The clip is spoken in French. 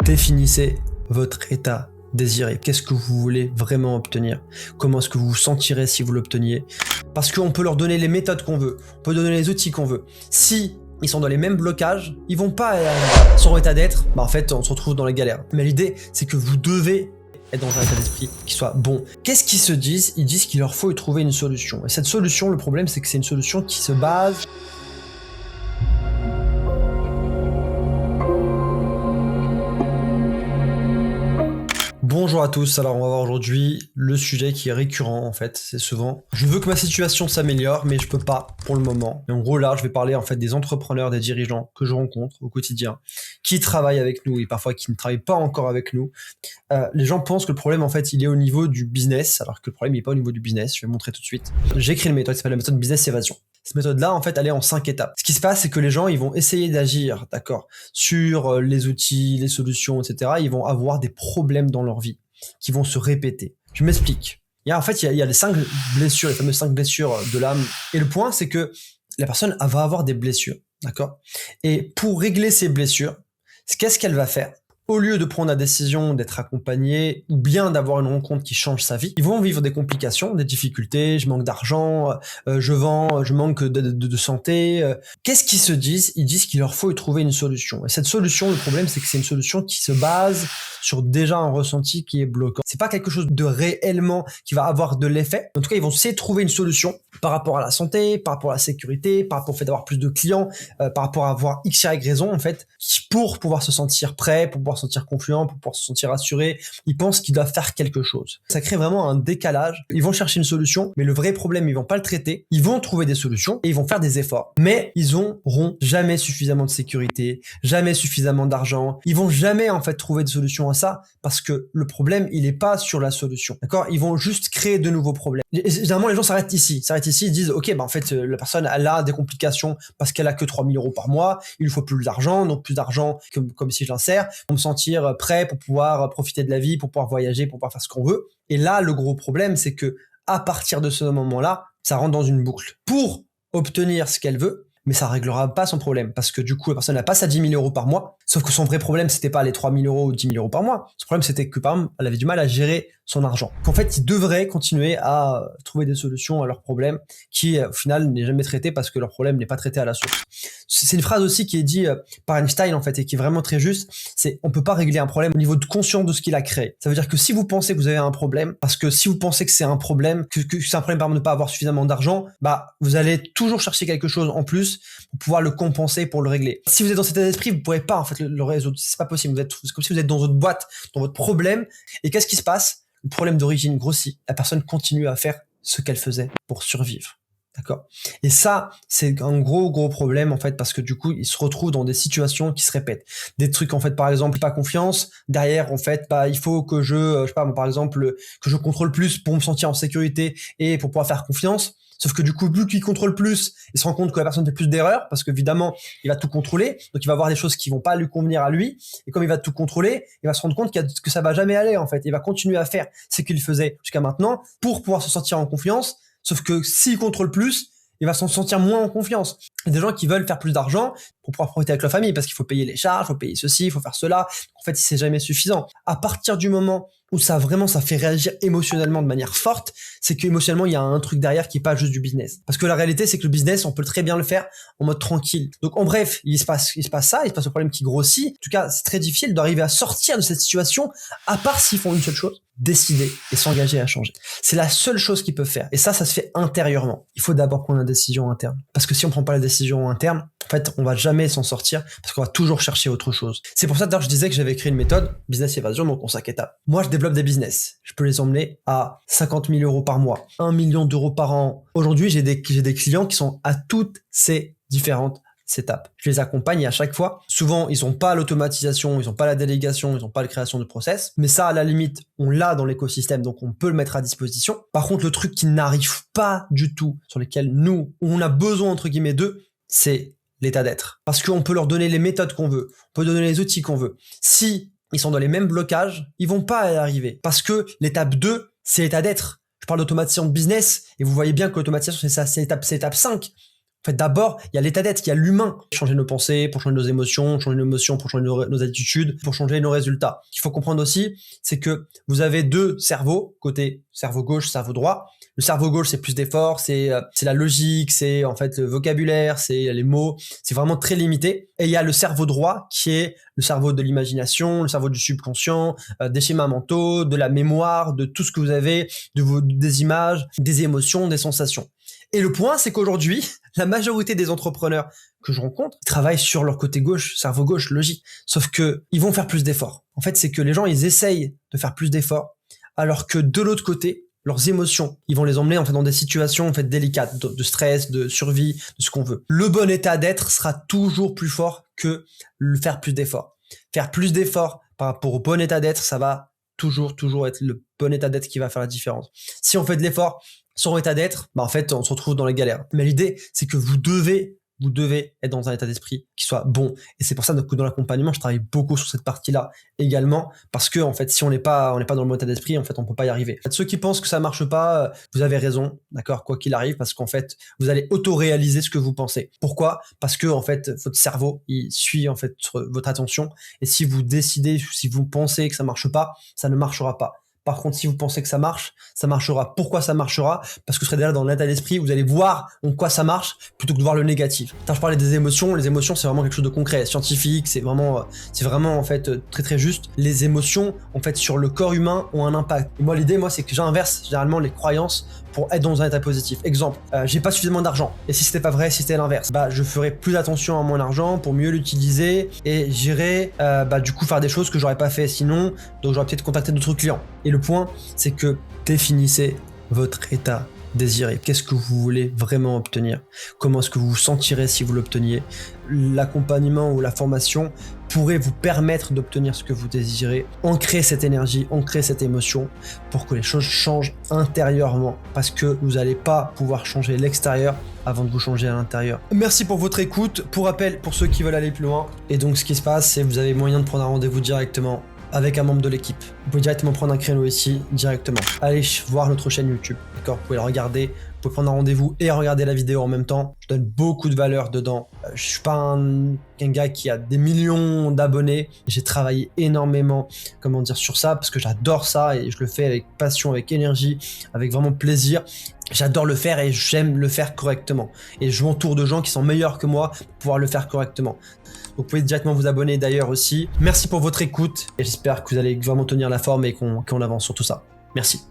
Définissez votre état désiré. Qu'est-ce que vous voulez vraiment obtenir? Comment est-ce que vous vous sentirez si vous l'obteniez? Parce qu'on peut leur donner les méthodes qu'on veut, on peut donner les outils qu'on veut. Si ils sont dans les mêmes blocages, ils vont pas sur état d'être, en fait on se retrouve dans les galères. Mais l'idée c'est que vous devez être dans un état d'esprit qui soit bon. Qu'est-ce qu'ils se disent? Ils disent qu'il leur faut y trouver une solution. Et cette solution, le problème c'est que c'est une solution qui se base Bonjour à tous, alors on va voir aujourd'hui le sujet qui est récurrent en fait, c'est souvent je veux que ma situation s'améliore mais je peux pas pour le moment. Et en gros là je vais parler en fait des entrepreneurs, des dirigeants que je rencontre au quotidien, qui travaillent avec nous et parfois qui ne travaillent pas encore avec nous. Les gens pensent que le problème en fait il est au niveau du business, alors que le problème il est pas au niveau du business, je vais montrer tout de suite. J'ai écrit une méthode qui s'appelle la méthode business évasion. Cette méthode-là, en fait, elle est en 5 étapes. Ce qui se passe, c'est que les gens, ils vont essayer d'agir, d'accord, sur les outils, les solutions, etc. Ils vont avoir des problèmes dans leur vie qui vont se répéter. Je m'explique. Il y a les 5 blessures, les fameuses 5 blessures de l'âme. Et le point, c'est que la personne elle va avoir des blessures, d'accord. Et pour régler ces blessures, qu'est-ce qu'elle va faire? Au lieu de prendre la décision d'être accompagné ou bien d'avoir une rencontre qui change sa vie, ils vont vivre des complications, des difficultés, je manque d'argent, je manque de santé. Qu'est-ce qu'ils se disent? Ils disent qu'il leur faut y trouver une solution. Et cette solution, le problème, c'est que c'est une solution qui se base sur déjà un ressenti qui est bloquant. C'est pas quelque chose de réellement qui va avoir de l'effet. En tout cas, ils vont essayer de trouver une solution par rapport à la santé, par rapport à la sécurité, par rapport au fait d'avoir plus de clients, par rapport à avoir X, Y raison, en fait, pour pouvoir se sentir prêt, pour pouvoir se sentir confiant, pour pouvoir se sentir rassuré. Ils pensent qu'ils doivent faire quelque chose. Ça crée vraiment un décalage. Ils vont chercher une solution, mais le vrai problème, ils vont pas le traiter. Ils vont trouver des solutions et ils vont faire des efforts. Mais ils auront jamais suffisamment de sécurité, jamais suffisamment d'argent. Ils vont jamais, en fait, trouver de solution à ça parce que le problème, il est pas sur la solution. D'accord? Ils vont juste créer de nouveaux problèmes. Et généralement, les gens s'arrêtent ici. Ils disent, OK, en fait, la personne, elle a des complications parce qu'elle a que 3 000 € par mois. Il lui faut plus d'argent, donc plus d'argent comme si je l'insère, pour me sentir prêt pour pouvoir profiter de la vie, pour pouvoir voyager, pour pouvoir faire ce qu'on veut. Et là, le gros problème, c'est que à partir de ce moment-là, ça rentre dans une boucle. Pour obtenir ce qu'elle veut, mais ça réglera pas son problème parce que du coup, la personne n'a pas sa 10 000 € par mois. Sauf que son vrai problème, c'était pas les 3 000 € ou 10 000 € par mois. Son problème, c'était que par exemple, elle avait du mal à gérer son argent. Qu'en fait, ils devraient continuer à trouver des solutions à leurs problèmes qui, au final, n'est jamais traité parce que leur problème n'est pas traité à la source. C'est une phrase aussi qui est dit par Einstein, en fait, et qui est vraiment très juste. C'est, on peut pas régler un problème au niveau de conscience de ce qu'il a créé. Ça veut dire que si vous pensez que vous avez un problème, parce que si vous pensez que c'est un problème, que c'est un problème par exemple de ne pas avoir suffisamment d'argent, vous allez toujours chercher quelque chose en plus pour pouvoir le compenser, pour le régler. Si vous êtes dans cet état d'esprit, vous pourrez pas, en fait, le résoudre. C'est pas possible. C'est comme si vous êtes dans votre boîte, dans votre problème. Et qu'est-ce qui se passe? Le problème d'origine grossit. La personne continue à faire ce qu'elle faisait pour survivre. D'accord? Et ça, c'est un gros problème, en fait, parce que du coup, ils se retrouvent dans des situations qui se répètent. Des trucs, en fait, par exemple, pas confiance. Derrière, en fait, il faut que je sais pas, par exemple, que je contrôle plus pour me sentir en sécurité et pour pouvoir faire confiance. Sauf que du coup, vu qu'il contrôle plus, il se rend compte que la personne fait plus d'erreurs parce qu'évidemment, il va tout contrôler. Donc, il va voir des choses qui vont pas lui convenir à lui. Et comme il va tout contrôler, il va se rendre compte que ça va jamais aller, en fait. Il va continuer à faire ce qu'il faisait jusqu'à maintenant pour pouvoir se sentir en confiance. Sauf que s'il contrôle plus, il va s'en sentir moins en confiance. Il y a des gens qui veulent faire plus d'argent pour pouvoir profiter avec leur famille parce qu'il faut payer les charges, il faut payer ceci, il faut faire cela. En fait, c'est jamais suffisant. À partir du moment où ça fait réagir émotionnellement de manière forte, c'est qu'émotionnellement, il y a un truc derrière qui est pas juste du business. Parce que la réalité, c'est que le business, on peut très bien le faire en mode tranquille. Donc, en bref, il se passe le problème qui grossit. En tout cas, c'est très difficile d'arriver à sortir de cette situation, à part s'ils font une seule chose, décider et s'engager à changer. C'est la seule chose qu'ils peuvent faire. Et ça se fait intérieurement. Il faut d'abord prendre la décision interne. Parce que si on prend pas la décision interne, en fait, on va jamais s'en sortir parce qu'on va toujours chercher autre chose. C'est pour ça, d'ailleurs, je disais que j'avais écrit une méthode, business évasion, donc en 5 étapes. Moi, je développe des business. Je peux les emmener à 50 000 € par mois, 1 million d'euros par an. Aujourd'hui, j'ai des clients qui sont à toutes ces différentes étapes. Je les accompagne et à chaque fois, souvent, ils n'ont pas l'automatisation, ils n'ont pas la délégation, ils n'ont pas la création de process. Mais ça, à la limite, on l'a dans l'écosystème, donc on peut le mettre à disposition. Par contre, le truc qui n'arrive pas du tout, sur lequel nous, on a besoin, entre guillemets, d'eux, c'est l'état d'être. Parce qu'on peut leur donner les méthodes qu'on veut, on peut donner les outils qu'on veut. Si ils sont dans les mêmes blocages, ils vont pas y arriver. Parce que l'étape 2, c'est l'état d'être. Je parle d'automatisation de business, et vous voyez bien que l'automatisation, c'est ça, c'est l'étape 5. En fait, d'abord, il y a l'état d'être, il y a l'humain. Changer nos pensées, pour changer nos émotions, pour changer nos attitudes, pour changer nos résultats. Ce qu'il faut comprendre aussi, c'est que vous avez deux cerveaux, côté cerveau gauche, cerveau droit. Le cerveau gauche, c'est plus d'efforts, c'est la logique, c'est en fait le vocabulaire, c'est les mots, c'est vraiment très limité. Et il y a le cerveau droit qui est le cerveau de l'imagination, le cerveau du subconscient, des schémas mentaux, de la mémoire, de tout ce que vous avez, des images, des émotions, des sensations. Et le point, c'est qu'aujourd'hui, la majorité des entrepreneurs que je rencontre travaillent sur leur côté gauche, cerveau gauche, logique. Sauf que ils vont faire plus d'efforts. En fait, c'est que les gens, ils essayent de faire plus d'efforts, alors que de l'autre côté, leurs émotions, ils vont les emmener en fait dans des situations en fait délicates, de stress, de survie, de ce qu'on veut. Le bon état d'être sera toujours plus fort que le faire plus d'efforts. Faire plus d'efforts par rapport au bon état d'être, ça va toujours être le bon état d'être qui va faire la différence. Si on fait de l'effort sans état d'être, en fait, on se retrouve dans les galères. Mais l'idée, c'est que vous devez être dans un état d'esprit qui soit bon. Et c'est pour ça que dans l'accompagnement, je travaille beaucoup sur cette partie-là également, parce que en fait, si on n'est pas dans le bon état d'esprit, en fait, on peut pas y arriver. En fait, ceux qui pensent que ça marche pas, vous avez raison, d'accord, quoi qu'il arrive, parce qu'en fait, vous allez auto-réaliser ce que vous pensez. Pourquoi ? Parce que en fait, votre cerveau, il suit en fait votre attention. Et si vous décidez, si vous pensez que ça marche pas, ça ne marchera pas. Par contre, si vous pensez que ça marchera. Pourquoi ça marchera ? Parce que vous serez déjà dans l'état d'esprit, vous allez voir en quoi ça marche plutôt que de voir le négatif. Quand je parlais des émotions, les émotions c'est vraiment quelque chose de concret, scientifique, c'est vraiment en fait très très juste. Les émotions en fait sur le corps humain ont un impact. Et moi l'idée c'est que j'inverse généralement les croyances pour être dans un état positif. Exemple, j'ai pas suffisamment d'argent. Et si c'était pas vrai, si c'était l'inverse, je ferais plus attention à mon argent pour mieux l'utiliser et j'irais du coup faire des choses que j'aurais pas fait sinon, donc j'aurais peut-être contacté d'autres clients. Et le point, c'est que définissez votre état désiré. Qu'est-ce que vous voulez vraiment obtenir ? Comment est-ce que vous vous sentirez si vous l'obteniez ? L'accompagnement ou la formation pourrait vous permettre d'obtenir ce que vous désirez, ancrer cette énergie, ancrer cette émotion pour que les choses changent intérieurement, parce que vous n'allez pas pouvoir changer l'extérieur avant de vous changer à l'intérieur. Merci pour votre écoute. Pour rappel, pour ceux qui veulent aller plus loin, et donc ce qui se passe, c'est que vous avez moyen de prendre un rendez-vous directement avec un membre de l'équipe. Vous pouvez directement prendre un créneau ici, directement. Allez voir notre chaîne YouTube, d'accord ? Vous pouvez la regarder, vous pouvez prendre un rendez-vous et regarder la vidéo en même temps. Je donne beaucoup de valeur dedans. Je suis pas un gars qui a des millions d'abonnés. J'ai travaillé énormément, sur ça, parce que j'adore ça et je le fais avec passion, avec énergie, avec vraiment plaisir. J'adore le faire et j'aime le faire correctement. Et je m'entoure de gens qui sont meilleurs que moi pour pouvoir le faire correctement. Vous pouvez directement vous abonner d'ailleurs aussi. Merci pour votre écoute et j'espère que vous allez vraiment tenir la forme et qu'on avance sur tout ça. Merci.